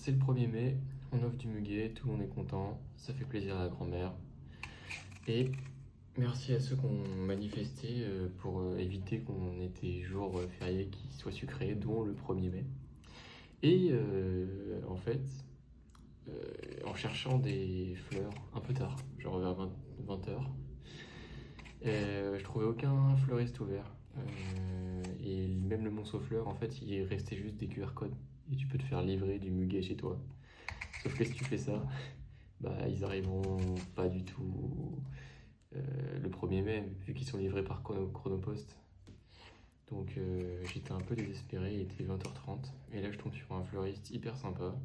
c'est le 1er mai, on offre du muguet, tout le monde est content, ça fait plaisir à la grand-mère. Et merci à ceux qui ont manifesté pour éviter qu'on ait des jours fériés qui soient sucrés, dont le 1er mai. Et en fait, en cherchant des fleurs un peu tard, genre vers 20h, je trouvais aucun fleuriste ouvert. Et même le Monceau Fleurs, en fait, il restait juste des QR codes. Et tu peux te faire livrer du muguet chez toi. Sauf que si tu fais ça, bah ils arriveront pas du tout le 1er mai, vu qu'ils sont livrés par Chronopost. Donc j'étais un peu désespéré, il était 20h30. Et là je tombe sur un fleuriste hyper sympa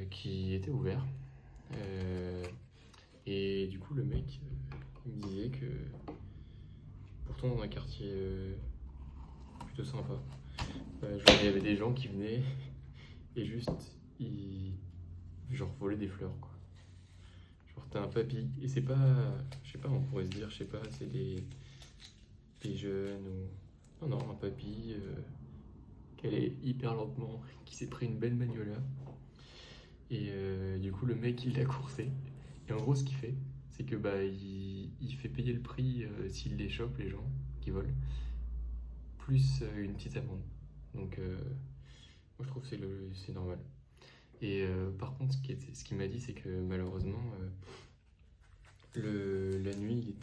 qui était ouvert. Et du coup le mec il me disait que pourtant dans un quartier plutôt sympa, genre il y avait des gens qui venaient et juste ils genre volaient des fleurs quoi. Genre t'as un papy et c'est pas, je sais pas, on pourrait se dire, je sais pas, c'est des jeunes ou non un papy qui allait hyper lentement, qui s'est pris une belle magnolia et du coup le mec il l'a coursé et en gros ce qu'il fait c'est que bah il fait payer le prix s'il les chope les gens qui volent plus une petite amende. Donc moi je trouve que c'est normal. Et par contre ce qu'il m'a dit c'est que malheureusement la nuit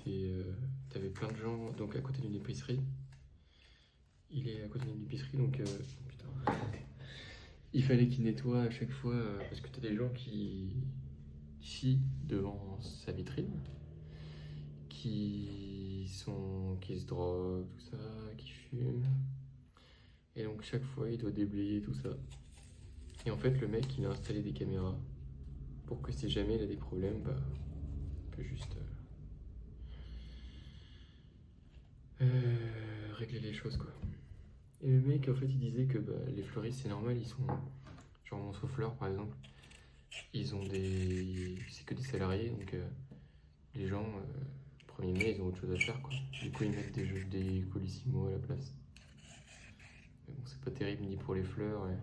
t'avais plein de gens donc à côté d'une épicerie. Il est à côté d'une épicerie donc putain. Il fallait qu'il nettoie à chaque fois parce que t'as des gens qui chient devant sa vitrine, qui se droguent, tout ça, qui fument. Et donc chaque fois il doit déblayer tout ça. Et en fait le mec il a installé des caméras pour que si jamais il a des problèmes, bah il peut juste régler les choses quoi. Et le mec en fait il disait que bah, les fleuristes c'est normal, ils sont genre Monceau Fleurs par exemple, ils ont c'est que des salariés donc les gens 1er mai ils ont autre chose à faire quoi. Du coup ils mettent des colissimo à la place. Mais bon c'est pas terrible ni pour les fleurs et,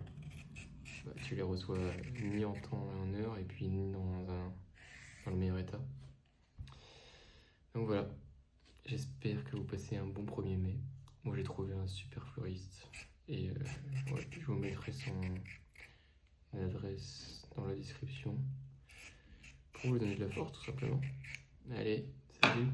bah, tu les reçois ni en temps et en heure et puis ni dans le meilleur état. Donc voilà, j'espère que vous passez un bon 1er mai. Moi j'ai trouvé un super fleuriste et ouais, je vous mettrai son adresse dans la description pour vous donner de la force tout simplement. Allez, salut!